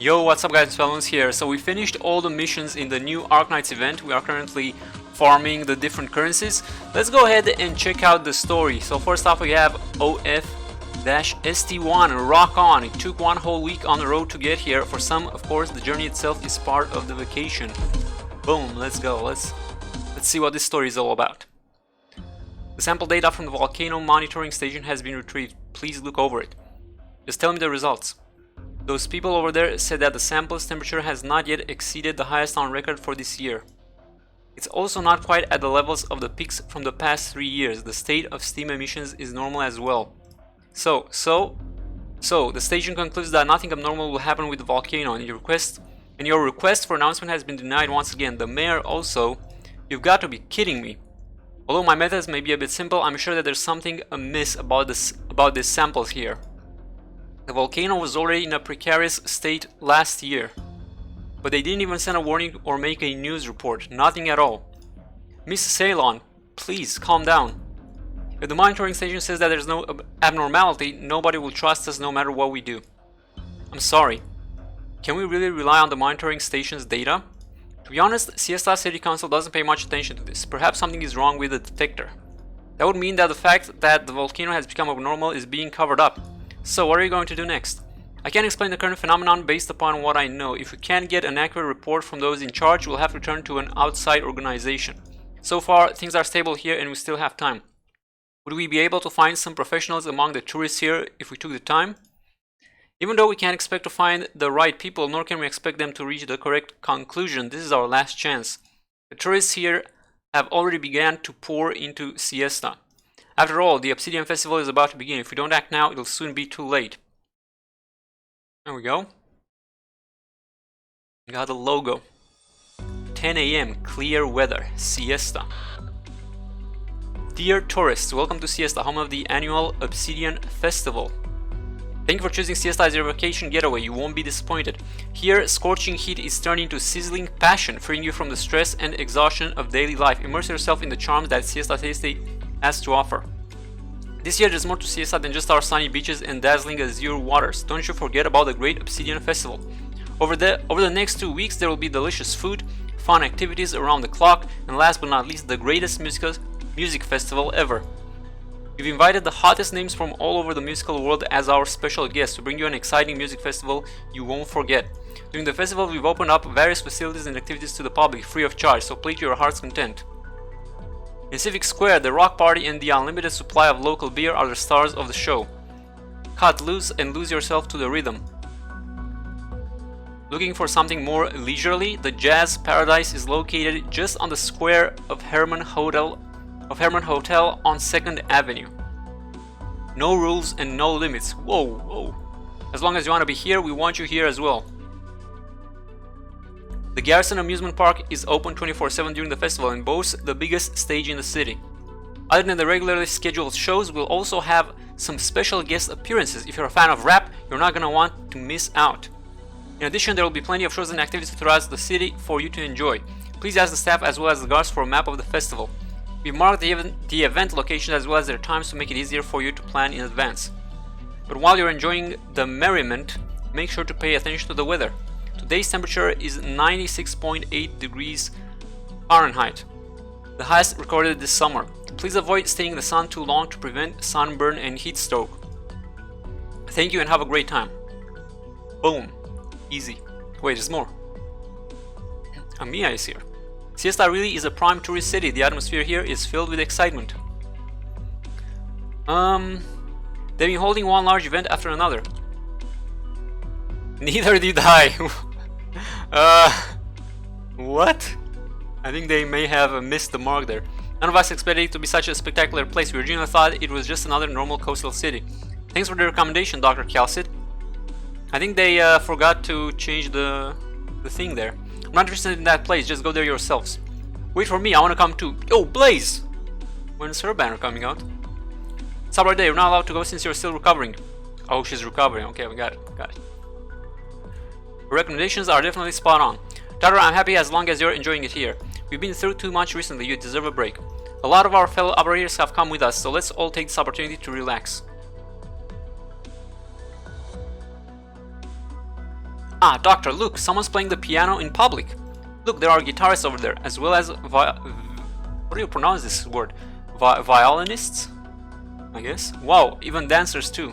Yo, what's up guys, MrPantaloons here. So we finished all the missions in the new Arknights event. We are currently farming the different currencies. Let's go ahead and check out the story. So first off we have OF-ST1, rock on. It took one whole week on the road to get here. For some, of course, the journey itself is part of the vacation. Boom, let's go. Let's see what this story is all about. The sample data from the volcano monitoring station has been retrieved. Please look over it. Just tell me the results. Those people over there said that the sample's temperature has not yet exceeded the highest on record for this year. It's also not quite at the levels of the peaks from the past 3 years. The state of steam emissions is normal as well. So the station concludes that nothing abnormal will happen with the volcano, and your request for announcement has been denied once again. The mayor also... You've got to be kidding me. Although my methods may be a bit simple, I'm sure that there's something amiss about these samples here. The volcano was already in a precarious state last year, but they didn't even send a warning or make a news report, nothing at all. Miss Ceylon, please calm down. If the monitoring station says that there's no abnormality, nobody will trust us no matter what we do. I'm sorry. Can we really rely on the monitoring station's data? To be honest, Siesta City Council doesn't pay much attention to this. Perhaps something is wrong with the detector. That would mean that the fact that the volcano has become abnormal is being covered up. So what are you going to do next? I can't explain the current phenomenon based upon what I know. If we can't get an accurate report from those in charge, we'll have to turn to an outside organization. So far, things are stable here and we still have time. Would we be able to find some professionals among the tourists here if we took the time? Even though we can't expect to find the right people, nor can we expect them to reach the correct conclusion, this is our last chance. The tourists here have already begun to pour into Siesta. After all, the Obsidian festival is about to begin. If we don't act now, it'll soon be too late. There we go. We got the logo. 10 AM, clear weather, Siesta. Dear tourists, welcome to Siesta, home of the annual Obsidian Festival. Thank you for choosing Siesta as your vacation getaway. You won't be disappointed. Here, scorching heat is turning into sizzling passion, freeing you from the stress and exhaustion of daily life. Immerse yourself in the charms that Siesta City has to offer. This year there's more to Siesta than just our sunny beaches and dazzling azure waters. Don't you forget about the great Obsidian Festival. Over the next 2 weeks there will be delicious food, fun activities around the clock, and last but not least the greatest music festival ever. We've invited the hottest names from all over the musical world as our special guests to bring you an exciting music festival you won't forget. During the festival we've opened up various facilities and activities to the public free of charge, so play to your heart's content. In Civic Square, the rock party and the unlimited supply of local beer are the stars of the show. Cut loose and lose yourself to the rhythm. Looking for something more leisurely, the Jazz Paradise is located just on the square of Herman Hotel on 2nd Avenue. No rules and no limits. Whoa. As long as you want to be here, we want you here as well. The Garrison Amusement Park is open 24/7 during the festival and boasts the biggest stage in the city. Other than the regularly scheduled shows, we'll also have some special guest appearances. If you're a fan of rap, you're not gonna want to miss out. In addition, there will be plenty of shows and activities throughout the city for you to enjoy. Please ask the staff as well as the guards for a map of the festival. We've marked the event location as well as their times to make it easier for you to plan in advance. But while you're enjoying the merriment, make sure to pay attention to the weather. Today's temperature is 96.8 degrees Fahrenheit, the highest recorded this summer. Please avoid staying in the sun too long to prevent sunburn and heat stroke. Thank you and have a great time. Boom. Easy. Wait, there's more. Amia is here. Siesta really is a prime tourist city. The atmosphere here is filled with excitement. They've been holding one large event after another. Neither did I. What? I think they may have missed the mark there. None of us expected it to be such a spectacular place. We originally thought it was just another normal coastal city. Thanks for the recommendation, Dr. Calcid. I think they forgot to change the thing there. I'm not interested in that place, just go there yourselves. Wait for me, I want to come too. Yo, Blaze! When's her banner coming out? Stop right there, you're not allowed to go since you're still recovering. Oh, she's recovering. Okay, we got it. Your recommendations are definitely spot on. Doctor, I'm happy as long as you're enjoying it here. We've been through too much recently, you deserve a break. A lot of our fellow operators have come with us, so let's all take this opportunity to relax. Ah, Doctor, look, someone's playing the piano in public. Look, there are guitarists over there, as well as what do you pronounce this word? Violinists? I guess. Wow, even dancers too.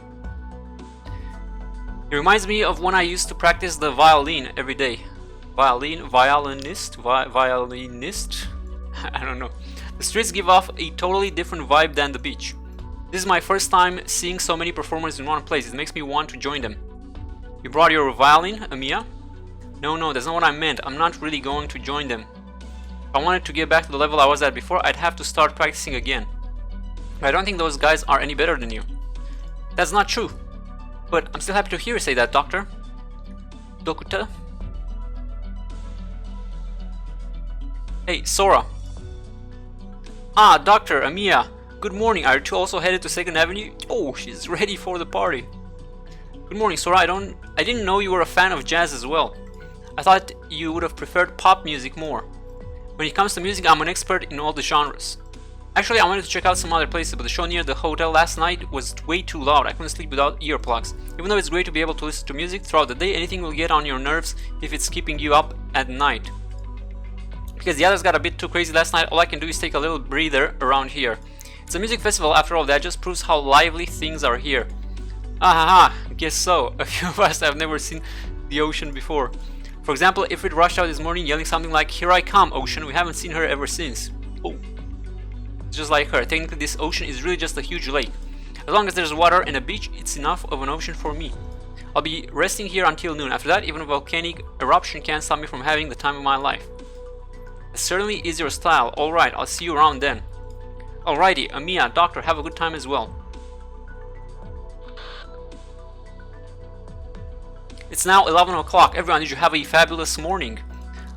It reminds me of when I used to practice the violin every day. Violinist? I don't know. The streets give off a totally different vibe than the beach. This is my first time seeing so many performers in one place. It makes me want to join them. You brought your violin, Amia? No, that's not what I meant. I'm not really going to join them. If I wanted to get back to the level I was at before, I'd have to start practicing again. But I don't think those guys are any better than you. That's not true. But I'm still happy to hear you say that, Doctor. Dokuta? Hey, Sora. Ah, Doctor, Amia. Good morning. Are you two also headed to 2nd Avenue? Oh, she's ready for the party. Good morning, Sora. I didn't know you were a fan of jazz as well. I thought you would have preferred pop music more. When it comes to music, I'm an expert in all the genres. Actually, I wanted to check out some other places, but the show near the hotel last night was way too loud. I couldn't sleep without earplugs. Even though it's great to be able to listen to music throughout the day, anything will get on your nerves if it's keeping you up at night. Because the others got a bit too crazy last night, all I can do is take a little breather around here. It's a music festival after all. That just proves how lively things are here. Guess so. A few of us have never seen the ocean before. For example, Ifrit rushed out this morning yelling something like, "Here I come, ocean." We haven't seen her ever since. Oh. Just like her. Technically, this ocean is really just a huge lake. As long as there's water and a beach, it's enough of an ocean for me. I'll be resting here until noon. After that, even a volcanic eruption can't stop me from having the time of my life. It certainly is your style. Alright, I'll see you around then. Alrighty, Amia, Doctor, have a good time as well. It's now 11 o'clock. Everyone, did you have a fabulous morning?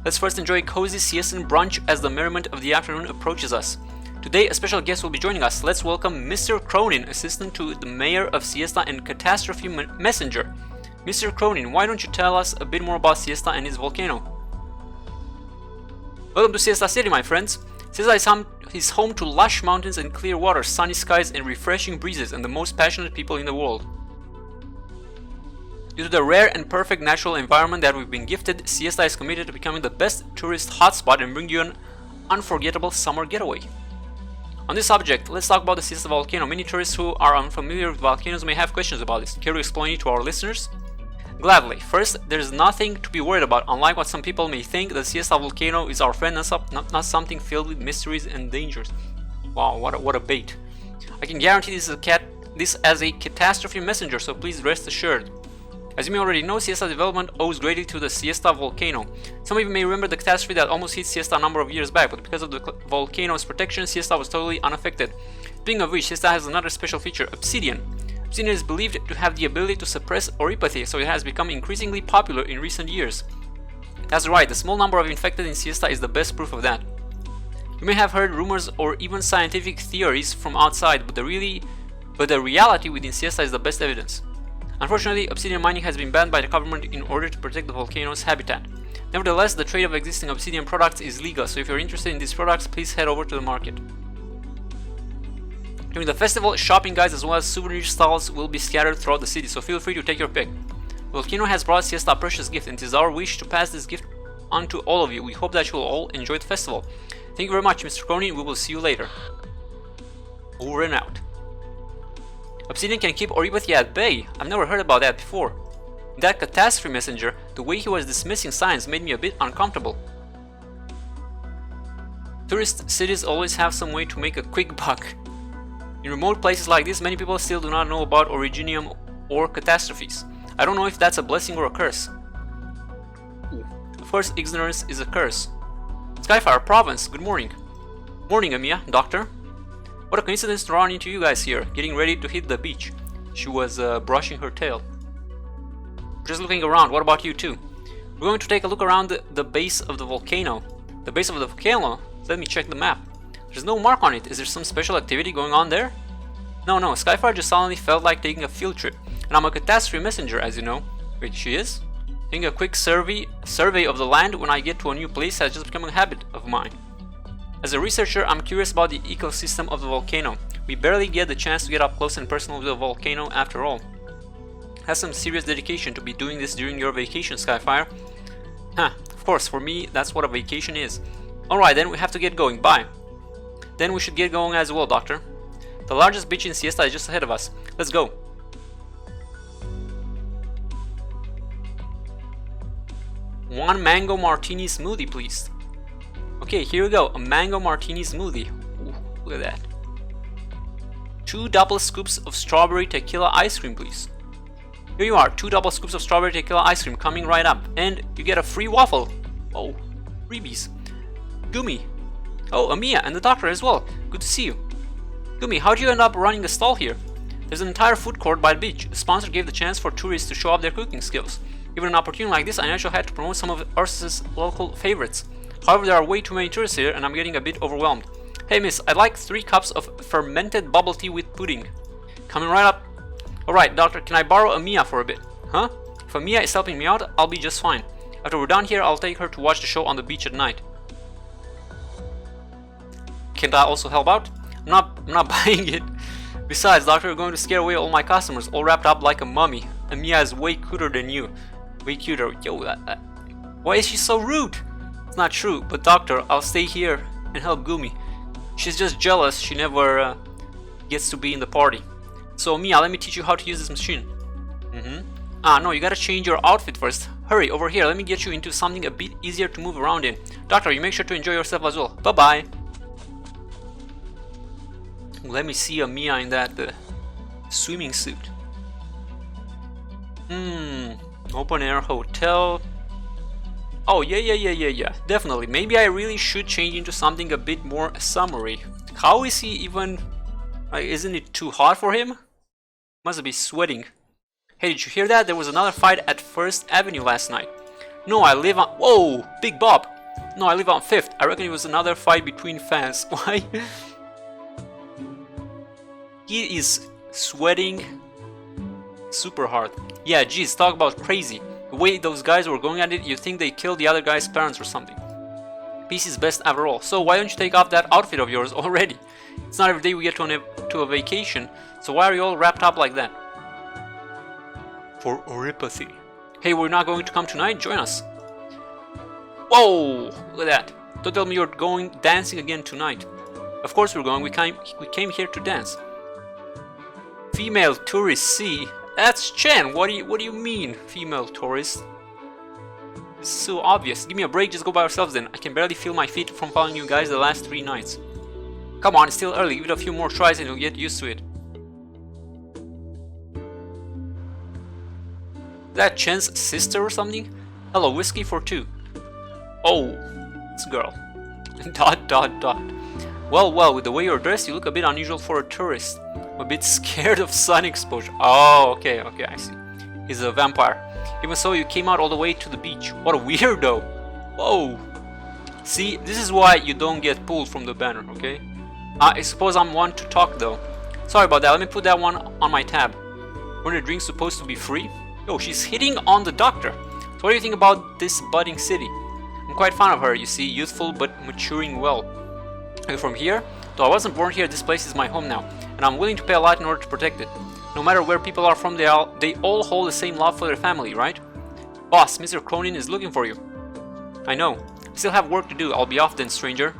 Let's first enjoy a cozy siesta and brunch as the merriment of the afternoon approaches us. Today, a special guest will be joining us. Let's welcome Mr. Cronin, assistant to the mayor of Siesta and catastrophe messenger. Mr. Cronin, why don't you tell us a bit more about Siesta and its volcano? Welcome to Siesta City, my friends. Siesta is home to lush mountains and clear water, sunny skies and refreshing breezes, and the most passionate people in the world. Due to the rare and perfect natural environment that we've been gifted, Siesta is committed to becoming the best tourist hotspot and bring you an unforgettable summer getaway. On this subject, let's talk about the Siesta volcano. Many tourists who are unfamiliar with volcanoes may have questions about this. Care to explain it to our listeners? Gladly. First, there's nothing to be worried about. Unlike what some people may think, the Siesta volcano is our friend, not something filled with mysteries and dangers. Wow, what a bait. I can guarantee this as a catastrophe messenger, so please rest assured. As you may already know, Siesta development owes greatly to the Siesta volcano. Some of you may remember the catastrophe that almost hit Siesta a number of years back, but because of the volcano's protection, Siesta was totally unaffected. Speaking of which, Siesta has another special feature, Obsidian. Obsidian is believed to have the ability to suppress oropathy, so it has become increasingly popular in recent years. That's right, the small number of infected in Siesta is the best proof of that. You may have heard rumors or even scientific theories from outside, but the reality within Siesta is the best evidence. Unfortunately, obsidian mining has been banned by the government in order to protect the volcano's habitat. Nevertheless, the trade of existing obsidian products is legal, so if you're interested in these products, please head over to the market. During the festival, shopping guides as well as souvenir stalls will be scattered throughout the city, so feel free to take your pick. The volcano has brought Siesta a precious gift, and it is our wish to pass this gift on to all of you. We hope that you will all enjoy the festival. Thank you very much, Mr. Cronin. We will see you later. Over and out. Obsidian can keep oropathy at bay. I've never heard about that before. That catastrophe messenger, the way he was dismissing science made me a bit uncomfortable. Tourist cities always have some way to make a quick buck. In remote places like this, many people still do not know about originium or catastrophes. I don't know if that's a blessing or a curse. Ooh. Of course, ignorance is a curse. Skyfire Province, good morning. Morning, Amia, Doctor. What a coincidence to run into you guys here, getting ready to hit the beach. She was brushing her tail. Just looking around, what about you two? We're going to take a look around the base of the volcano. The base of the volcano? Let me check the map. There's no mark on it. Is there some special activity going on there? No, Skyfire just suddenly felt like taking a field trip. And I'm a catastrophe messenger, as you know. Wait, she is? Taking a quick survey of the land when I get to a new place has just become a habit of mine. As a researcher, I'm curious about the ecosystem of the volcano. We barely get the chance to get up close and personal with the volcano after all. has some serious dedication to be doing this during your vacation, Skyfire. Huh, of course, for me, that's what a vacation is. Alright, then we have to get going. Bye. Then we should get going as well, Doctor. The largest beach in Siesta is just ahead of us. Let's go. One mango martini smoothie, please. Okay, here we go. A mango martini smoothie. Ooh, look at that. 2 double scoops of strawberry tequila ice cream, please. Here you are. 2 double scoops of strawberry tequila ice cream coming right up. And you get a free waffle. Oh, freebies. Gumi. Oh, Amia and the doctor as well. Good to see you. Gumi, how'd you end up running a stall here? There's an entire food court by the beach. The sponsor gave the chance for tourists to show off their cooking skills. Given an opportunity like this, I naturally had to promote some of Ursus's local favorites. However, there are way too many tourists here and I'm getting a bit overwhelmed. Hey miss, I'd like 3 cups of fermented bubble tea with pudding. Coming right up. Alright, doctor, can I borrow Amia for a bit? Huh? If Amia is helping me out, I'll be just fine. After we're done here, I'll take her to watch the show on the beach at night. Can't I also help out? I'm not buying it. Besides, doctor, you're going to scare away all my customers, all wrapped up like a mummy. Amia is way cuter than you. Way cuter. Yo, why is she so rude? It's not true, but doctor, I'll stay here and help Gumi. She's just jealous she never gets to be in the party. So Mia, let me teach you how to use this machine. Ah, no, you gotta change your outfit first. Hurry, over here, let me get you into something a bit easier to move around in. Doctor, you make sure to enjoy yourself as well. Bye-bye. Let me see Mia in that swimming suit. Open air hotel. Oh, yeah. Definitely. Maybe I really should change into something a bit more summery. How is he even... isn't it too hot for him? Must be sweating. Hey, did you hear that? There was another fight at 1st Avenue last night. No, I live on... Whoa! Big Bob! No, I live on 5th. I reckon it was another fight between fans. Why? He is sweating super hard. Yeah, geez, talk about crazy. The way those guys were going at it, you'd think they killed the other guy's parents or something. Peace is best after all. So why don't you take off that outfit of yours already? It's not every day we get to a vacation, so why are you all wrapped up like that? For oripathy. Hey, we're not going to come tonight? Join us. Whoa! Look at that. Don't tell me you're going dancing again tonight. Of course we're going. We came here to dance. Female tourist C. That's Chen. What do you mean, female tourist? It's so obvious. Give me a break, just go by ourselves then. I can barely feel my feet from following you guys the last 3 nights. Come on, it's still early. Give it a few more tries and you'll get used to it. Is that Chen's sister or something? Hello, whiskey for 2. Oh, it's a girl. ... Well, with the way you're dressed, you look a bit unusual for a tourist. I'm a bit scared of sun exposure. Oh, okay, I see. He's a vampire. Even so, you came out all the way to the beach. What a weirdo. Whoa. See, this is why you don't get pulled from the banner, okay? I suppose I'm one to talk though. Sorry about that, let me put that one on my tab. Weren't the drinks supposed to be free? Oh, she's hitting on the doctor. So what do you think about this budding city? I'm quite fond of her, you see, youthful but maturing well. And from here, though I wasn't born here, this place is my home now. And I'm willing to pay a lot in order to protect it. No matter where people are from, they all hold the same love for their family, right? Boss, Mr. Cronin is looking for you. I know. I still have work to do. I'll be off then, stranger.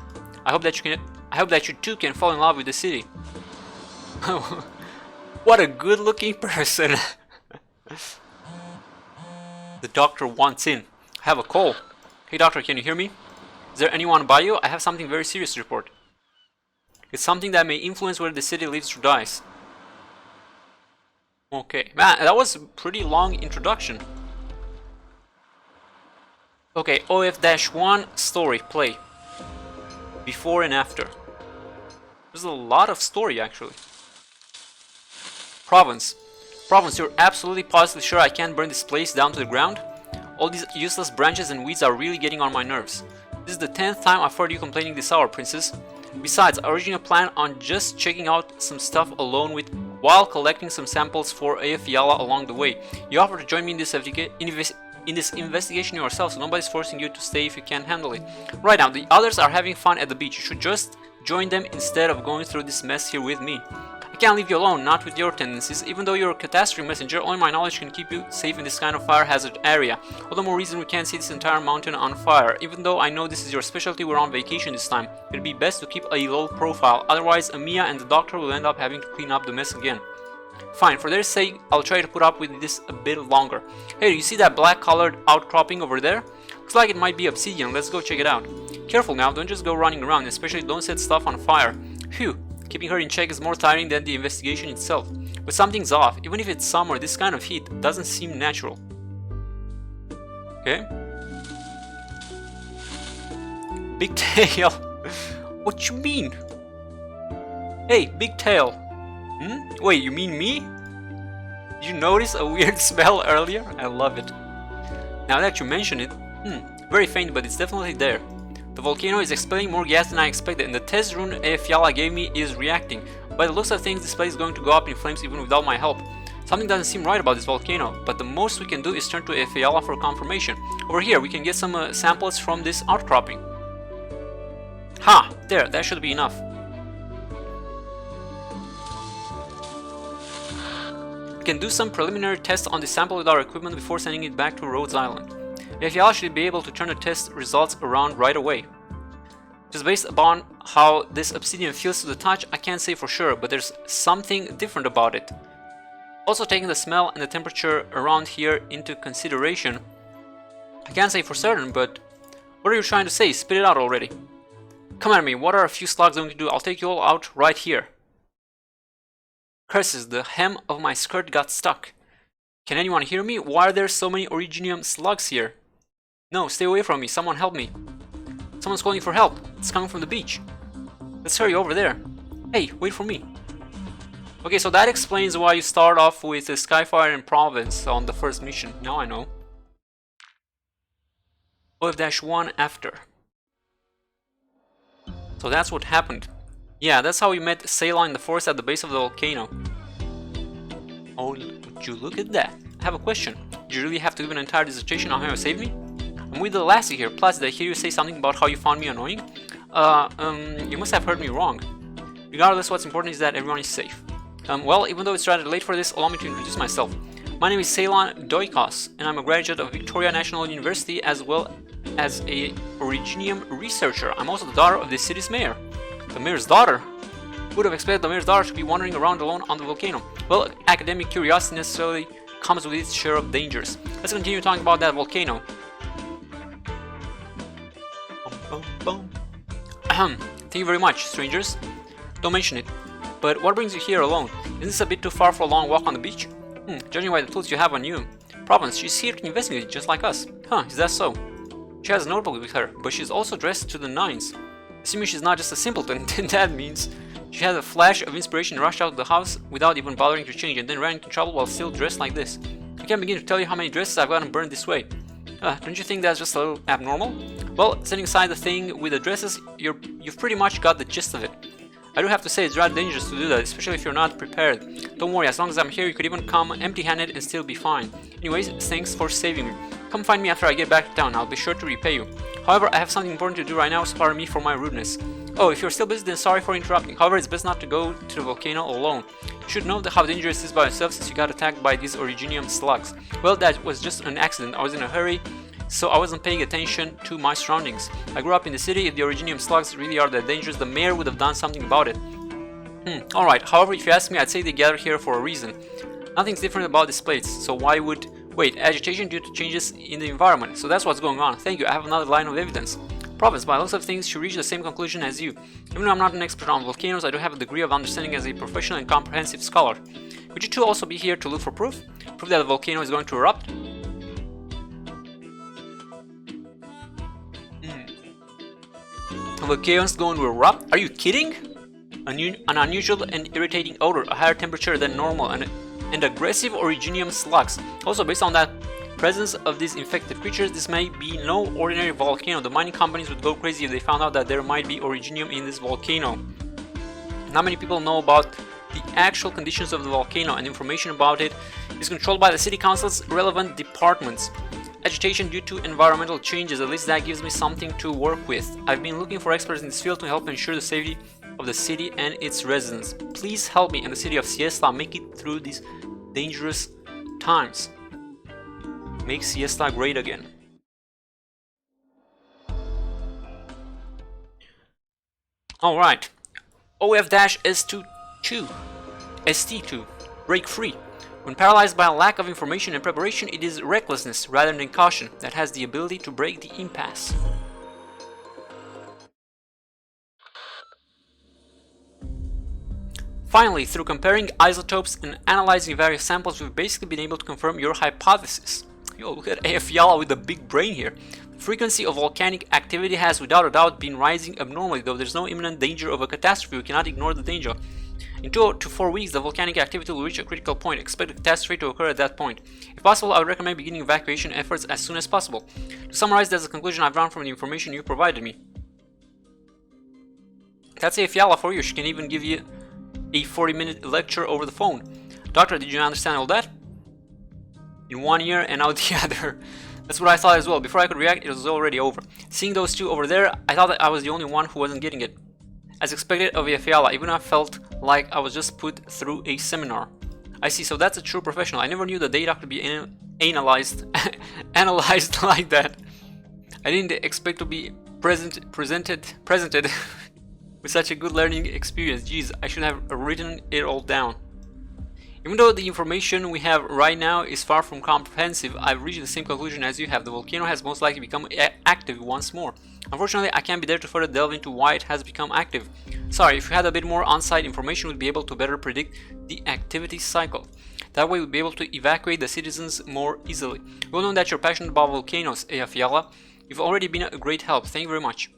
I hope that you too can fall in love with the city. What a good-looking person. The doctor wants in. I have a call. Hey doctor, can you hear me? Is there anyone by you? I have something very serious to report. It's something that may influence whether the city lives or dies. Okay, man, that was a pretty long introduction. Okay, OF-1 story, play. Before and after. There's a lot of story actually. Province, you're absolutely positively sure I can't burn this place down to the ground? All these useless branches and weeds are really getting on my nerves. This is the 10th time I've heard you complaining this hour, princess. Besides, I originally planned on just checking out some stuff alone while collecting some samples for AF Yala along the way. You offered to join me in this investigation yourself, so nobody's forcing you to stay if you can't handle it. Right now, the others are having fun at the beach. You should just join them instead of going through this mess here with me. I can't leave you alone, not with your tendencies. Even though you're a catastrophe messenger, only my knowledge can keep you safe in this kind of fire hazard area. All the more reason we can't see this entire mountain on fire. Even though I know this is your specialty, we're on vacation this time. It'd be best to keep a low profile, otherwise Amia and the doctor will end up having to clean up the mess again. Fine, for their sake, I'll try to put up with this a bit longer. Hey, do you see that black colored outcropping over there? Looks like it might be obsidian, let's go check it out. Careful now, don't just go running around, especially don't set stuff on fire. Phew, keeping her in check is more tiring than the investigation itself. But something's off, even if it's summer, this kind of heat doesn't seem natural. Okay. Big tail. What you mean? Hey, big tail. Wait, you mean me? Did you notice a weird smell earlier? I love it. Now that you mention it, very faint, but it's definitely there. The volcano is expelling more gas than I expected, and the test rune Fiala gave me is reacting. By the looks of things, this place is going to go up in flames even without my help. Something doesn't seem right about this volcano, but the most we can do is turn to Fiala for confirmation. Over here, we can get some samples from this outcropping. Ha! There, that should be enough. We can do some preliminary tests on the sample with our equipment before sending it back to Rhodes Island. Fiala should be able to turn the test results around right away. Just based upon how this obsidian feels to the touch, I can't say for sure, but there's something different about it. Also taking the smell and the temperature around here into consideration, I can't say for certain, but what are you trying to say? Spit it out already. Come at me, what are a few slugs going to do? I'll take you all out right here. Curses, the hem of my skirt got stuck. Can anyone hear me? Why are there so many originium slugs here? No, stay away from me, someone help me. Someone's calling for help. It's coming from the beach. Let's hurry over there. Hey, wait for me. Okay, so that explains why you start off with the Skyfire in Province on the first mission. Now I know. OF-1 after. So that's what happened. Yeah, that's how we met Ceylon in the forest at the base of the volcano. Oh, would you look at that? I have a question. Did you really have to give an entire dissertation on how you saved me? I'm with the lassie here, plus did I hear you say something about how you found me annoying? You must have heard me wrong. Regardless, what's important is that everyone is safe. Well, even though it's rather late for this, allow me to introduce myself. My name is Ceylon Doikos, and I'm a graduate of Victoria National University as well as a originium researcher. I'm also the daughter of the city's mayor. The mayor's daughter? Who would have expected the mayor's daughter to be wandering around alone on the volcano? Well, academic curiosity necessarily comes with its share of dangers. Let's continue talking about that volcano. Thank you very much, strangers. Don't mention it. But what brings you here alone? Isn't this a bit too far for a long walk on the beach? Judging by the tools you have on you. Province, she's here to investigate, just like us. Huh, is that so? She has a notebook with her, but she's also dressed to the nines. Assuming she's not just a simpleton, then that means she had a flash of inspiration and rushed out of the house without even bothering to change, and then ran into trouble while still dressed like this. I can't begin to tell you how many dresses I've gotten burned this way. Don't you think that's just a little abnormal? Well, setting aside the thing with the dresses, you've pretty much got the gist of it. I do have to say it's rather dangerous to do that, especially if you're not prepared. Don't worry, as long as I'm here, you could even come empty-handed and still be fine. Anyways, thanks for saving me. Come find me after I get back to town, I'll be sure to repay you. However, I have something important to do right now, so pardon me for my rudeness. Oh, if you're still busy, then sorry for interrupting. However, it's best not to go to the volcano alone. You should know how dangerous it is by yourself since you got attacked by these originium slugs. Well, that was just an accident. I was in a hurry, so I wasn't paying attention to my surroundings. I grew up in the city. If the originium slugs really are that dangerous, the mayor would have done something about it. Alright, however, if you ask me, I'd say they gather here for a reason. Nothing's different about this place, so why would... Wait, agitation due to changes in the environment. So that's what's going on. Thank you, I have another line of evidence. Province, by looks of things, she reached the same conclusion as you. Even though I'm not an expert on volcanoes, I do have a degree of understanding as a professional and comprehensive scholar. Would you two also be here to look for proof? Proof that the volcano is going to erupt? The volcano is going to erupt? Are you kidding? An unusual and irritating odor, a higher temperature than normal, and aggressive originium slugs. Also, based on that presence of these infected creatures, this may be no ordinary volcano. The mining companies would go crazy if they found out that there might be originium in this volcano. Not many people know about the actual conditions of the volcano, and information about it is controlled by the city council's relevant departments. Agitation due to environmental changes, at least that gives me something to work with. I've been looking for experts in this field to help ensure the safety of the city and its residents. Please help me and the city of Siesta make it through these dangerous times. Make Siesta great again. Alright. OF-ST2. Break free. When paralyzed by a lack of information and preparation, it is recklessness rather than caution that has the ability to break the impasse. Finally, through comparing isotopes and analyzing various samples, we've basically been able to confirm your hypothesis. Yo, look at AF Yala with a big brain here. The frequency of volcanic activity has without a doubt been rising abnormally, though there's no imminent danger of a catastrophe. We cannot ignore the danger. In 2 to 4 weeks, the volcanic activity will reach a critical point. Expect a catastrophe to occur at that point. If possible, I would recommend beginning evacuation efforts as soon as possible. To summarize, that's the conclusion I've drawn from the information you provided me. That's AF Yala for you. She can even give you a 40-minute lecture over the phone. Doctor, did you understand all that? In one ear and out the other. That's what I thought as well. Before I could react, it was already over. Seeing those two over there, I thought that I was the only one who wasn't getting it. As expected of Yala, even I felt like I was just put through a seminar. I see, so that's a true professional. I never knew the data could be analyzed like that. I didn't expect to be presented with such a good learning experience. Jeez, I should have written it all down. Even though the information we have right now is far from comprehensive, I've reached the same conclusion as you have. The volcano has most likely become active once more. Unfortunately, I can't be there to further delve into why it has become active. Sorry, if you had a bit more on-site information, we'd be able to better predict the activity cycle. That way, we'd be able to evacuate the citizens more easily. Well known that you're passionate about volcanoes, AF Yala. You've already been a great help. Thank you very much.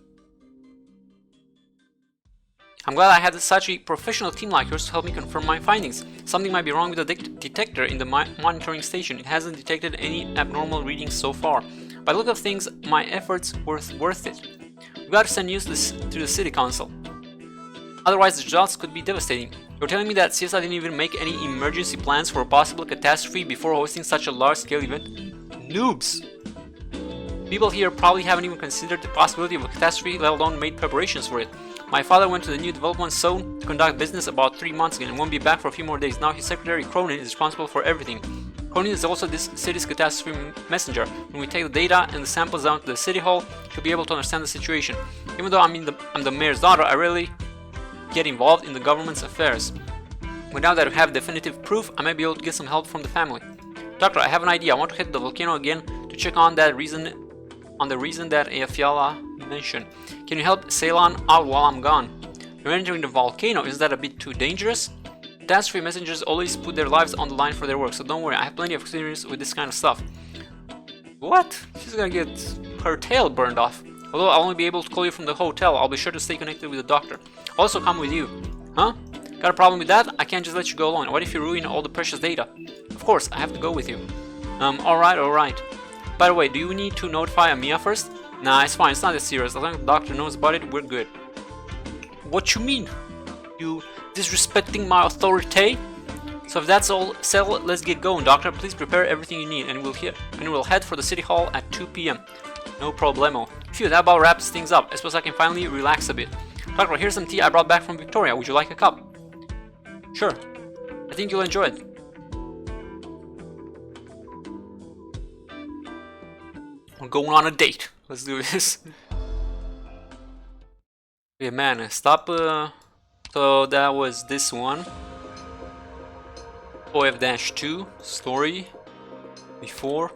I'm glad I had such a professional team like yours to help me confirm my findings. Something might be wrong with the detector in the monitoring station. It hasn't detected any abnormal readings so far. By the look of things, my efforts were worth it. We've got to send news to the city council. Otherwise, the results could be devastating. You're telling me that Siesta didn't even make any emergency plans for a possible catastrophe before hosting such a large-scale event? Noobs! People here probably haven't even considered the possibility of a catastrophe, let alone made preparations for it. My father went to the new development zone to conduct business about 3 months ago and won't be back for a few more days. Now his secretary Cronin is responsible for everything. Cronin is also this city's catastrophe messenger. When we take the data and the samples down to the city hall, he'll be able to understand the situation. Even though I'm the mayor's daughter, I rarely get involved in the government's affairs. But now that we have definitive proof, I might be able to get some help from the family. Doctor, I have an idea. I want to hit the volcano again to check on the reason that AF Yala mentioned. Can you help Ceylon out while I'm gone? You're entering the volcano, is that a bit too dangerous? Catastrophe messengers always put their lives on the line for their work, so don't worry, I have plenty of experience with this kind of stuff. What? She's gonna get her tail burned off. Although I'll only be able to call you from the hotel, I'll be sure to stay connected with the doctor. I'll also come with you. Huh? Got a problem with that? I can't just let you go alone. What if you ruin all the precious data? Of course, I have to go with you. Alright. By the way, do you need to notify Amia first? Nah, it's fine, it's not that serious. As long as the doctor knows about it, we're good. What you mean? You disrespecting my authority? So if that's all settled, let's get going, doctor. Please prepare everything you need and we'll head for the city hall at 2 PM. No problemo. Phew, that about wraps things up. I suppose I can finally relax a bit. Doctor, here's some tea I brought back from Victoria. Would you like a cup? Sure. I think you'll enjoy it. We're going on a date. Let's do this. Yeah, man, stop. So that was this one. OF-2 story before.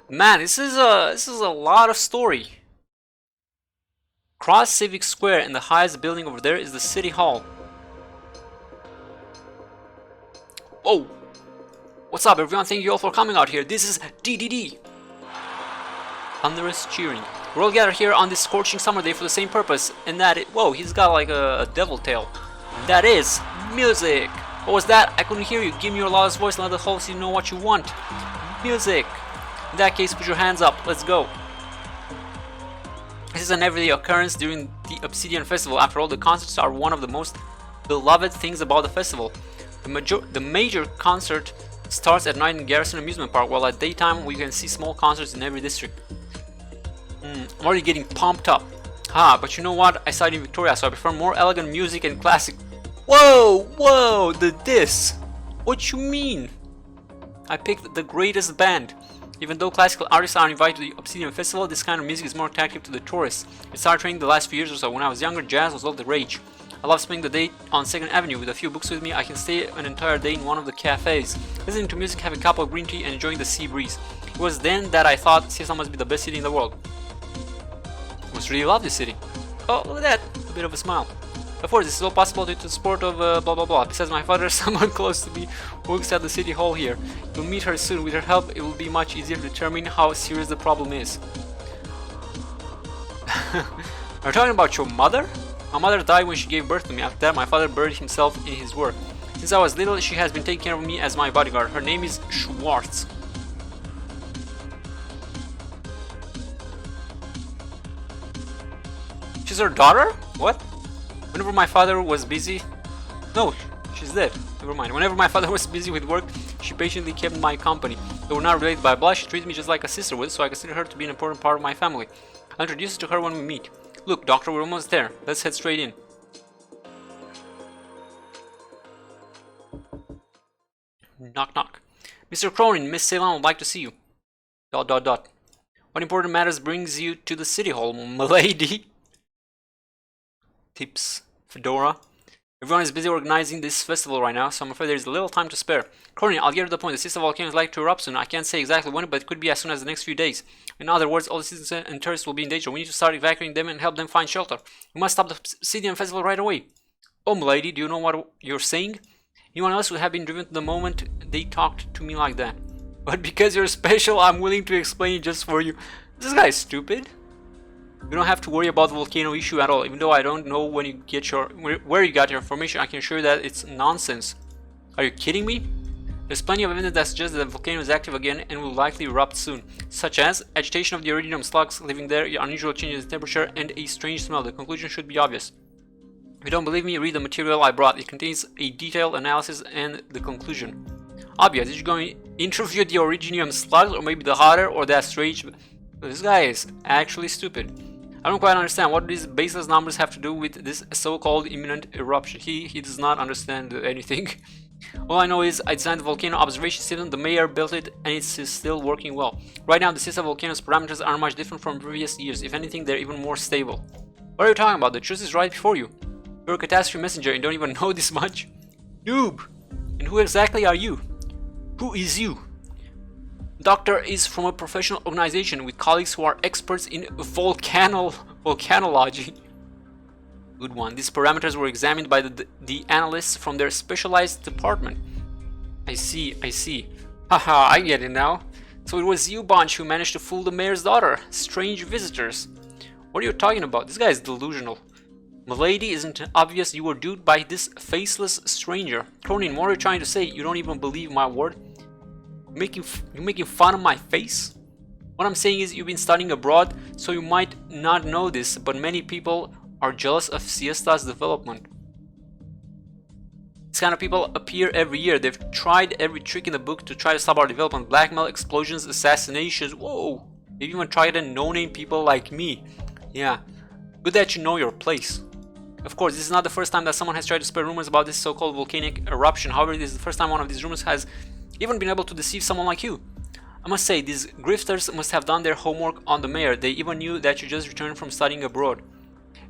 Man, this is a lot of story. Cross Civic Square, and the highest building over there is the City Hall. Whoa! What's up, everyone? Thank you all for coming out here. This is DDD. Thunderous cheering. We're all gathered here on this scorching summer day for the same purpose, and that it. Whoa, he's got like a devil tail. That is music. What was that? I couldn't hear you. Give me your loudest voice and let the whole city know what you want. Music. In that case, put your hands up. Let's go. This is an everyday occurrence during the Obsidian festival. After all, the concerts are one of the most beloved things about the festival. The major concert starts at night in Garrison Amusement Park, while at daytime we can see small concerts in every district. I'm already getting pumped up. Ah, but you know what? I studied in Victoria, so I prefer more elegant music and classic. Whoa, whoa, this. What you mean? I picked the greatest band. Even though classical artists are invited to the Obsidian Festival, this kind of music is more attractive to the tourists. It started training the last few years or so. When I was younger, jazz was all the rage. I love spending the day on 2nd Avenue with a few books with me. I can stay an entire day in one of the cafes, listening to music, having a cup of green tea and enjoying the sea breeze. It was then that I thought Ceylon must be the best city in the world. I must really love this city. Oh, look at that! A bit of a smile. Of course, this is all possible due to the support of blah blah blah. Besides my father, someone close to me works at the city hall here. You'll meet her soon. With her help, it will be much easier to determine how serious the problem is. Are you talking about your mother? My mother died when she gave birth to me. After that, my father buried himself in his work. Since I was little, she has been taking care of me as my bodyguard. Her name is Schwartz. She's her daughter? What? Whenever my father was busy... No, she's dead. Never mind. Whenever my father was busy with work, she patiently kept my company. Though we're not related by blood, she treated me just like a sister would, so I consider her to be an important part of my family. I'll introduce you to her when we meet. Look, doctor, we're almost there. Let's head straight in. Knock knock. Mr. Cronin, Miss Ceylon would like to see you. ... What important matters brings you to the city hall, m'lady? Tips. Fedora. Everyone is busy organizing this festival right now, so I'm afraid there's a little time to spare. Cronin, I'll get to the point. The sister volcano is likely to erupt soon. I can't say exactly when, but it could be as soon as the next few days. In other words, all the citizens and tourists will be in danger. We need to start evacuating them and help them find shelter. We must stop the Obsidian Festival right away. Oh, m'lady, do you know what you're saying? Anyone else would have been driven to the moment they talked to me like that. But because you're special, I'm willing to explain it just for you. This guy is stupid. You don't have to worry about the volcano issue at all. Even though I don't know when you get where you got your information, I can assure you that it's nonsense. Are you kidding me? There's plenty of evidence that suggests that the volcano is active again and will likely erupt soon, such as agitation of the iridium slugs living there, unusual changes in temperature, and a strange smell. The conclusion should be obvious. If you don't believe me, read the material I brought. It contains a detailed analysis and the conclusion. Obvious. Did you go and interview the iridium slugs, or maybe the hotter, or that strange... This guy is actually stupid. I don't quite understand what these baseless numbers have to do with this so-called imminent eruption. He does not understand anything. All I know is I designed the volcano observation system, the mayor built it, and it's still working well. Right now, the system volcano's parameters are much different from previous years. If anything, they're even more stable. What are you talking about? The truth is right before you. You're a catastrophe messenger and don't even know this much. Noob! And who exactly are you? Who is you? Doctor is from a professional organization with colleagues who are experts in volcanology. Good one. These parameters were examined by the analysts from their specialized department. I see. Haha, I get it now. So it was you, Bunch, who managed to fool the mayor's daughter. Strange visitors. What are you talking about? This guy is delusional. M'lady, isn't it obvious you were duped by this faceless stranger? Cronin, what are you trying to say? You don't even believe my word? You're making fun of my face? What I'm saying is you've been studying abroad, so you might not know this, but many people are jealous of Siesta's development. These kind of people appear every year. They've tried every trick in the book to try to stop our development. Blackmail, explosions, assassinations. Whoa! They've even tried to no-name people like me. Yeah. Good that you know your place. Of course, this is not the first time that someone has tried to spread rumors about this so-called volcanic eruption. However, this is the first time one of these rumors has even been able to deceive someone like you. I must say, these grifters must have done their homework on the mayor. They even knew that you just returned from studying abroad.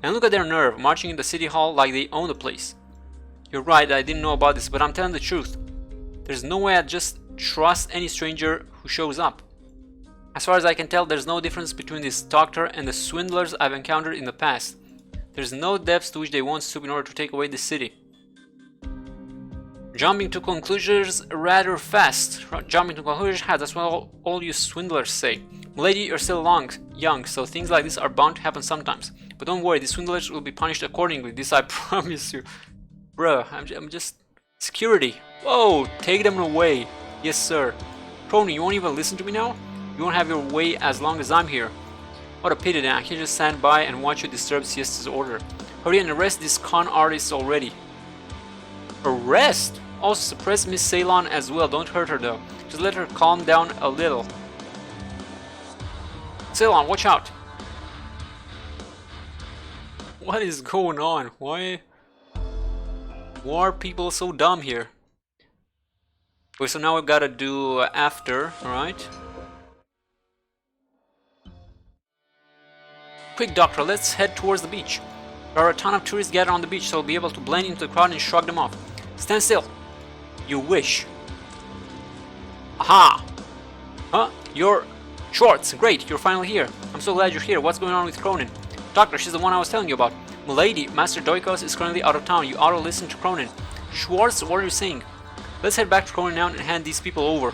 And look at their nerve, marching in the city hall like they own the place. You're right, I didn't know about this, but I'm telling the truth. There's no way I'd just trust any stranger who shows up. As far as I can tell, there's no difference between this doctor and the swindlers I've encountered in the past. There's no depths to which they won't stoop in order to take away the city. Jumping to conclusions rather fast. Jumping to conclusions, that's what all you swindlers say. Lady, you're still young, so things like this are bound to happen sometimes. But don't worry, the swindlers will be punished accordingly. This I promise you. Bruh, I'm just... Security. Whoa, take them away. Yes, sir. Cronin, you won't even listen to me now? You won't have your way as long as I'm here. What a pity then, I can just stand by and watch you disturb Siesta's order. Hurry and arrest these con artists already. Arrest? Also suppress Miss Ceylon as well, don't hurt her though. Just let her calm down a little. Ceylon, watch out! What is going on? Why are people so dumb here? Okay, so now we've got to do after, alright? Quick, Doctor, let's head towards the beach. There are a ton of tourists gathered on the beach, so we'll be able to blend into the crowd and shrug them off. Stand still. You wish. Aha! Huh? You're Schwartz. Great, you're finally here. I'm so glad you're here. What's going on with Cronin? Doctor, she's the one I was telling you about. Milady, Master Doikos is currently out of town. You ought to listen to Cronin. Schwartz, what are you saying? Let's head back to Cronin now and hand these people over.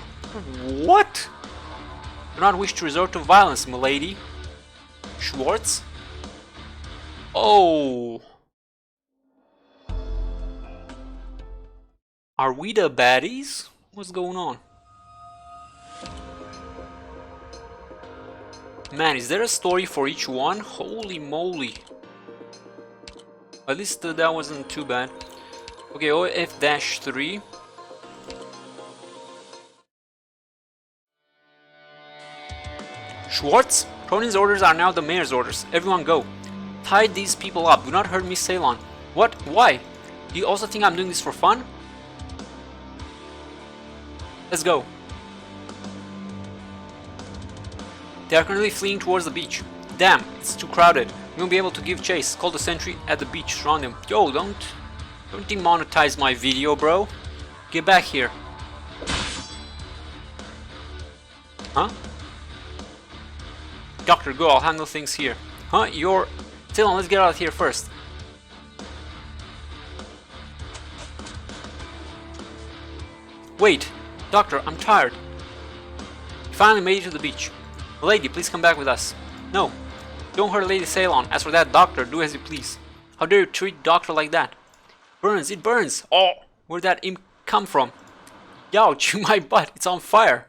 What? Do not wish to resort to violence, milady. Schwartz? Oh. Are we the baddies? What's going on? Man, is there a story for each one? Holy moly. At least that wasn't too bad. Okay, OF-3. Schwartz? Cronin's orders are now the mayor's orders. Everyone go. Tie these people up. Do not hurt Miss Ceylon. What? Why? Do you also think I'm doing this for fun? Let's go. They are currently fleeing towards the beach. Damn, it's too crowded. We won't be able to give chase. Call the sentry at the beach. Surround them. Yo, don't demonetize my video, bro. Get back here. Huh? Doctor, go. I'll handle things here. Huh? You're... Ceylon, let's get out of here first. Wait. Doctor, I'm tired. We finally made it to the beach. Lady, please come back with us. No. Don't hurt Lady Ceylon. As for that, Doctor, do as you please. How dare you treat Doctor like that? Burns, it burns. Oh, where'd that imp come from? Ouch, my butt, it's on fire.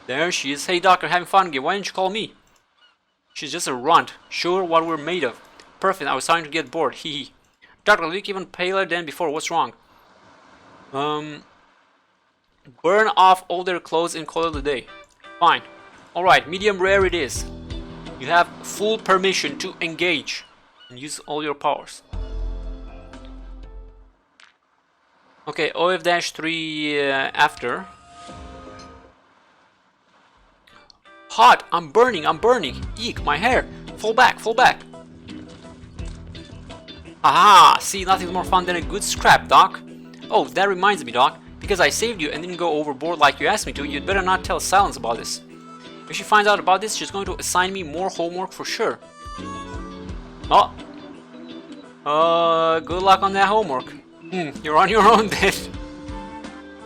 There she is. Hey, Doctor, having fun again. Why didn't you call me? She's just a runt. Show her what we're made of. Perfect, I was starting to get bored. Hee hee. Doctor, you look even paler than before. What's wrong? Burn off all their clothes and call it a day. Fine. Alright, medium rare it is. You have full permission to engage and use all your powers. Okay, OF-3 after. Hot! I'm burning! Eek, my hair! Fall back! Aha! See, nothing's more fun than a good scrap, Doc. Oh, that reminds me, Doc. Because I saved you and didn't go overboard like you asked me to, you'd better not tell Silence about this. If she finds out about this, she's going to assign me more homework for sure. Oh. Good luck on that homework. You're on your own then.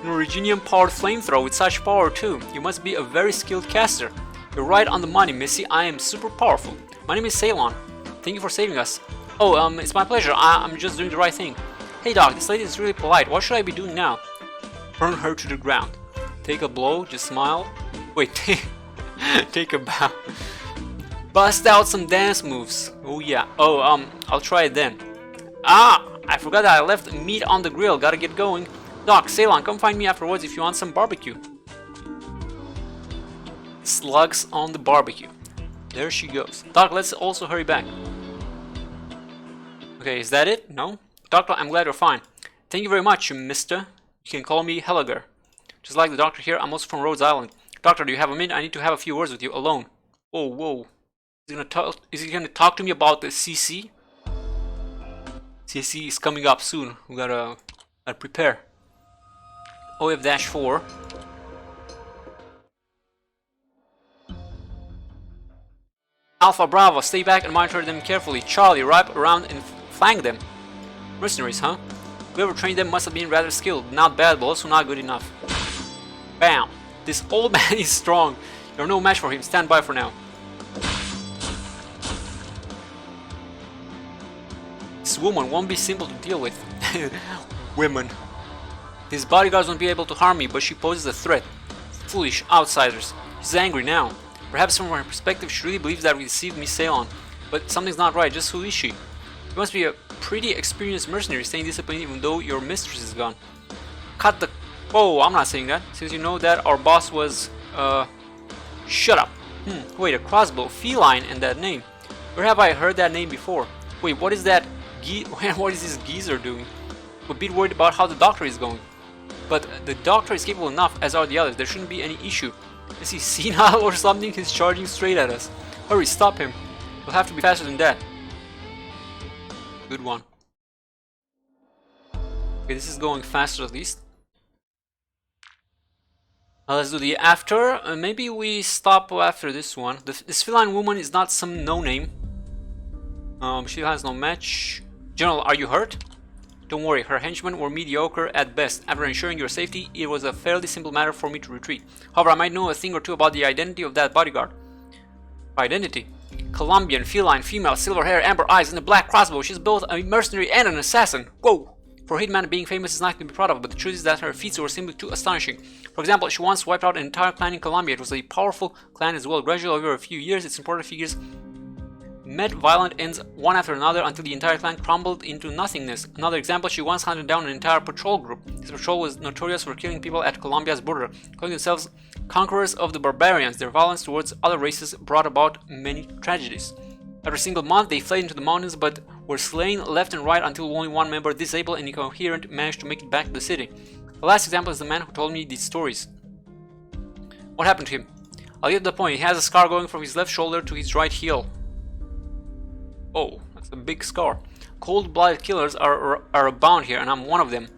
An Originium powered flamethrower with such power too. You must be a very skilled caster. You're right on the money, Missy. I am super powerful. My name is Ceylon. Thank you for saving us. Oh, it's my pleasure. I'm just doing the right thing. Hey Doc, this lady is really polite. What should I be doing now? Burn her to the ground. Take a blow, just smile. Wait, take a bow. Bust out some dance moves. Oh yeah. Oh, I'll try it then. Ah, I forgot that I left meat on the grill. Gotta get going. Doc, Ceylon, come find me afterwards if you want some barbecue. Slugs on the barbecue. There she goes. Doc, let's also hurry back. Okay, is that it? No? Doctor, I'm glad you're fine. Thank you very much, mister. You can call me Helliger. Just like the doctor here, I'm also from Rhodes Island. Doctor, do you have a minute? I need to have a few words with you, alone. Oh, whoa. Is he gonna talk to me about the CC? CC is coming up soon. We gotta prepare. OF-4. Alpha Bravo, stay back and monitor them carefully. Charlie, wrap around and flank them. Mercenaries, huh? Whoever trained them must have been rather skilled. Not bad, but also not good enough. Bam! This old man is strong. You're no match for him. Stand by for now. This woman won't be simple to deal with. Women. His bodyguards won't be able to harm me, but she poses a threat. Foolish outsiders. She's angry now. Perhaps from her perspective she really believes that we deceived Miss Ceylon. But something's not right. Just who is she? You must be a pretty experienced mercenary staying disciplined even though your mistress is gone. Cut the... Oh, I'm not saying that. Since you know that our boss was... Shut up. Wait, a crossbow. Feline and that name. Where have I heard that name before? Wait, what is that? What is this geezer doing? We're a bit worried about how the doctor is going. But the doctor is capable enough, as are the others. There shouldn't be any issue. Is he senile or something? He's charging straight at us. Hurry, stop him. We'll have to be faster than that. Good one. Okay, this is going faster at least. Let's do the after. Maybe we stop after this one. This feline woman is not some no-name. She has no match. General, are you hurt? Don't worry, her henchmen were mediocre at best. After ensuring your safety, it was a fairly simple matter for me to retreat. However, I might know a thing or two about the identity of that bodyguard. Identity? Colombian, feline, female, silver hair, amber eyes, and a black crossbow. She's both a mercenary and an assassin. Whoa! For a hitman, being famous is nothing to be proud of, but the truth is that her feats were simply too astonishing. For example, she once wiped out an entire clan in Colombia. It was a powerful clan as well. Gradually, over a few years, its important figures met violent ends one after another until the entire clan crumbled into nothingness. Another example, she once hunted down an entire patrol group. This patrol was notorious for killing people at Colombia's border, calling themselves conquerors of the barbarians. Their violence towards other races brought about many tragedies. After a single month, they fled into the mountains but were slain left and right until only one member, disabled and incoherent, managed to make it back to the city. The last example is the man who told me these stories. What happened to him? I'll get to the point. He has a scar going from his left shoulder to his right heel. Oh, that's a big scar. Cold-blooded killers are abound here, and I'm one of them.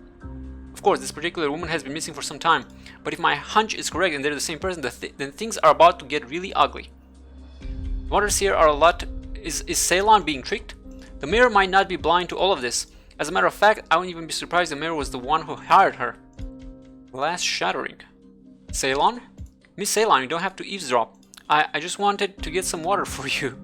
Of course, this particular woman has been missing for some time, but if my hunch is correct and they're the same person, then things are about to get really ugly. The waters here are a lot. Is Ceylon being tricked? The mayor might not be blind to all of this. As a matter of fact, I wouldn't even be surprised the mayor was the one who hired her. Glass shattering. Ceylon? Miss Ceylon, you don't have to eavesdrop. I just wanted to get some water for you.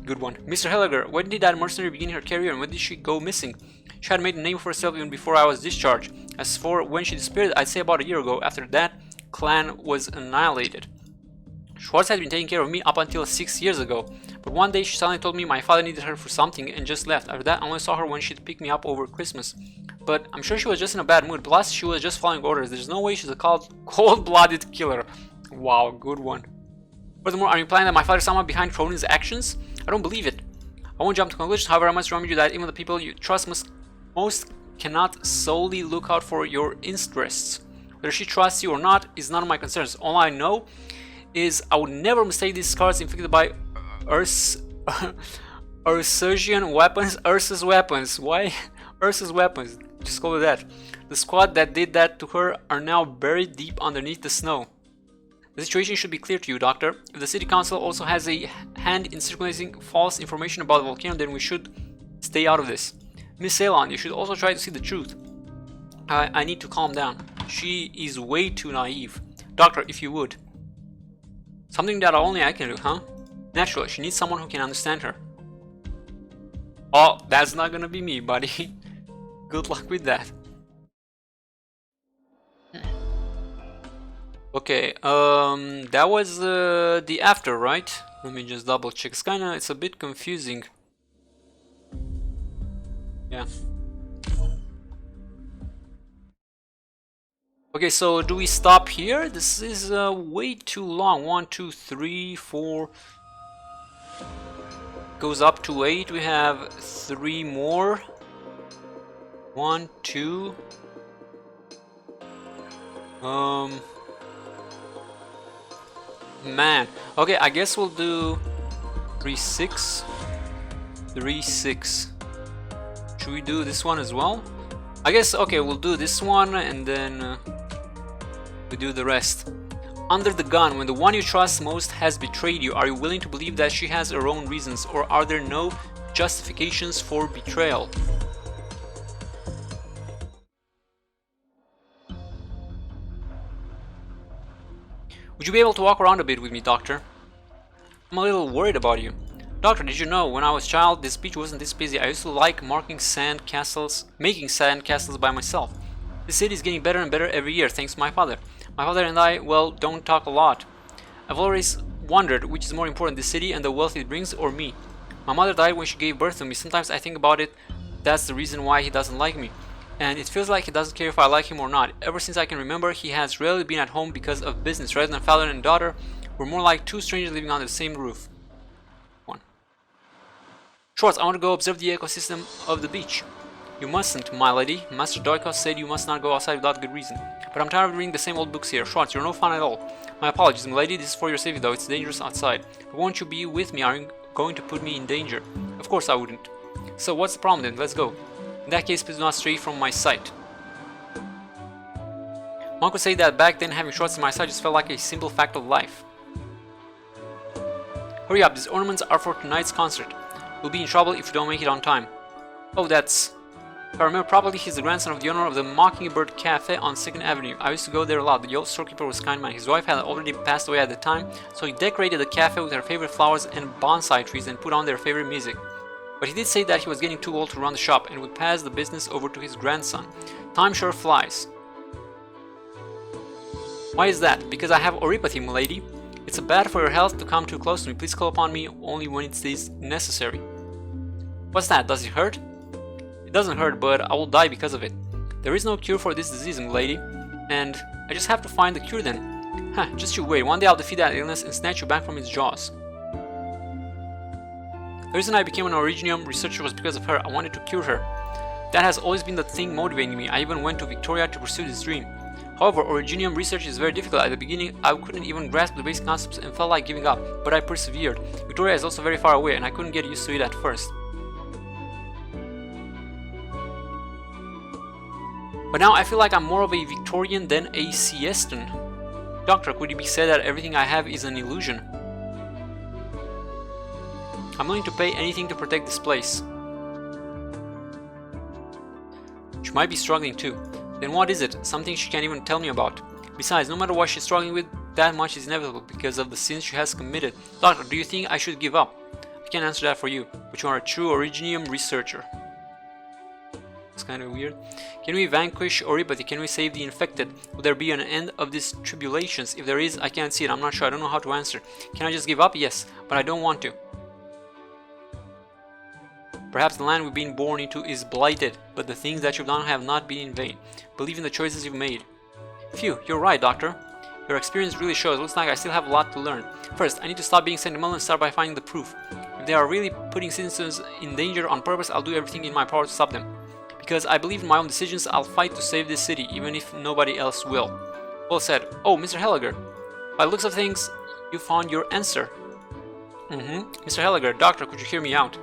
Good one. Mr. Helliger, when did that mercenary begin her career and when did she go missing? She had made a name for herself even before I was discharged. As for when she disappeared, I'd say about a year ago. After that, clan was annihilated. Schwartz had been taking care of me up until 6 years ago, but one day she suddenly told me my father needed her for something and just left. After that, I only saw her when she'd pick me up over Christmas. But I'm sure she was just in a bad mood, plus she was just following orders. There's no way she's a cold-blooded killer. Wow, good one. Furthermore, are you implying that my father is someone behind Cronin's actions? I don't believe it. I won't jump to conclusions, however, I must remind you that even the people you trust most cannot solely look out for your interests. Whether she trusts you or not is none of my concerns. All I know is I would never mistake these scars inflicted by Ursurgian weapons. Ursa's weapons. Why? Ursa's weapons. Just call it that. The squad that did that to her are now buried deep underneath the snow. The situation should be clear to you, Doctor. If the City Council also has a hand in circulating false information about the volcano, then we should stay out of this. Miss Ceylon, you should also try to see the truth. I need to calm down. She is way too naive. Doctor, if you would. Something that only I can do, huh? Naturally, she needs someone who can understand her. Oh, that's not gonna be me, buddy. Good luck with that. Okay, that was the after, right? Let me just double check. It's a bit confusing. Yeah. Okay, so do we stop here? This is way too long. 1, 2, 3, 4. Goes up to 8. We have 3 more. 1, 2. Man. Okay, I guess we'll do 3, 6. 3, 6. Should we do this one as well? I guess, okay, we'll do this one and then we do the rest. Under the gun, when the one you trust most has betrayed you, are you willing to believe that she has her own reasons, or are there no justifications for betrayal? Would you be able to walk around a bit with me, Doctor? I'm a little worried about you. Doctor, did you know, when I was a child, this beach wasn't this busy. I used to like making sand castles by myself. The city is getting better and better every year, thanks to my father. My father and I, well, don't talk a lot. I've always wondered which is more important, the city and the wealth it brings, or me. My mother died when she gave birth to me. Sometimes I think about it, that's the reason why he doesn't like me. And it feels like he doesn't care if I like him or not. Ever since I can remember, he has rarely been at home because of business. Rather than father and daughter, we're more like two strangers living under the same roof. Schwartz, I want to go observe the ecosystem of the beach. You mustn't, my lady. Master Doikos said you must not go outside without good reason. But I'm tired of reading the same old books here. Schwartz, you're no fun at all. My apologies, my lady. This is for your safety, though. It's dangerous outside. But won't you be with me? Are you going to put me in danger? Of course I wouldn't. So what's the problem then? Let's go. In that case, please do not stray from my sight. One could say that back then having Schwartz in my sight just felt like a simple fact of life. Hurry up, these ornaments are for tonight's concert. We'll be in trouble if you don't make it on time. Oh, that's... If I remember properly, he's the grandson of the owner of the Mockingbird Cafe on 2nd Avenue. I used to go there a lot. The old storekeeper was a kind man. His wife had already passed away at the time, so he decorated the cafe with her favorite flowers and bonsai trees and put on their favorite music. But he did say that he was getting too old to run the shop and would pass the business over to his grandson. Time sure flies. Why is that? Because I have oripathy, milady. It's bad for your health to come too close to me. Please call upon me only when it is necessary. What's that? Does it hurt? It doesn't hurt, but I will die because of it. There is no cure for this disease, milady, and I just have to find the cure then. Just you wait. One day I'll defeat that illness and snatch you back from its jaws. The reason I became an Originium researcher was because of her. I wanted to cure her. That has always been the thing motivating me. I even went to Victoria to pursue this dream. However, Originium research is very difficult. At the beginning, I couldn't even grasp the basic concepts and felt like giving up, but I persevered. Victoria is also very far away, and I couldn't get used to it at first. But now I feel like I'm more of a Victorian than a siestan. Doctor, could it be said that everything I have is an illusion? I'm willing to pay anything to protect this place. She might be struggling too. Then what is it? Something she can't even tell me about. Besides, no matter what she's struggling with, that much is inevitable because of the sins she has committed. Doctor, do you think I should give up? I can't answer that for you, but you are a true Originium researcher. It's kind of weird. Can we vanquish oripathy? Can we save the infected? Will there be an end of these tribulations? If there is, I can't see it. I'm not sure. I don't know how to answer. Can I just give up? Yes, but I don't want to. Perhaps the land we've been born into is blighted, but the things that you've done have not been in vain. Believe in the choices you've made. Phew, you're right, Doctor. Your experience really shows. Looks like I still have a lot to learn. First, I need to stop being sentimental and start by finding the proof. If they are really putting citizens in danger on purpose, I'll do everything in my power to stop them. Because I believe in my own decisions, I'll fight to save this city, even if nobody else will. Well said. Oh, Mr. Helliger. By the looks of things, you found your answer. Mr. Helliger, Doctor, could you hear me out?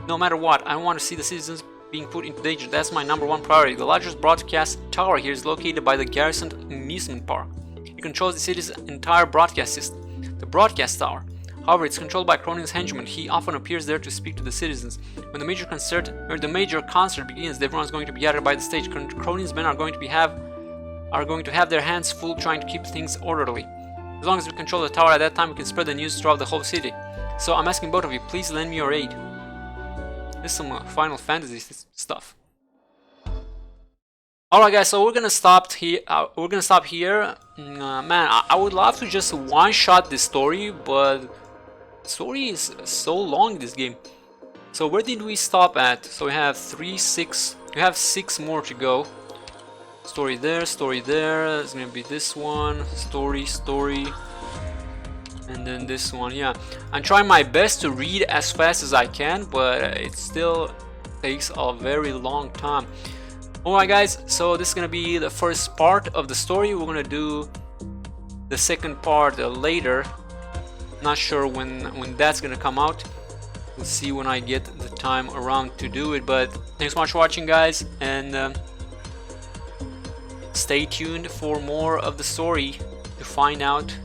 No matter what, I want to see the citizens being put into danger. That's my #1 priority. The largest broadcast tower here is located by the Garrison Amusement Park. It controls the city's entire broadcast system. The broadcast tower. However, it's controlled by Cronin's henchman. He often appears there to speak to the citizens. When the major concert begins, everyone's going to be gathered by the stage. Cronin's men are going to have their hands full trying to keep things orderly. As long as we control the tower at that time, we can spread the news throughout the whole city. So I'm asking both of you, please lend me your aid. This is some Final Fantasy stuff. Alright guys, so we're gonna stop here. Man, I would love to just one-shot this story, but the story is so long in this game. So where did we stop at? So we have 6 more to go. Story there, it's gonna be this one, story, and then this one. Yeah, I'm trying my best to read as fast as I can, but it still takes a very long time. Alright guys, so this is gonna be the first part of the story. We're gonna do the second part later. Not sure when that's gonna come out. We'll see when I get the time around to do it. But thanks so much for watching, guys, and stay tuned for more of the story to find out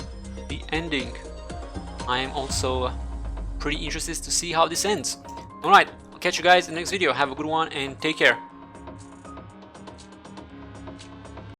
the ending. I am also pretty interested to see how this ends. Alright, I'll catch you guys in the next video. Have a good one and take care.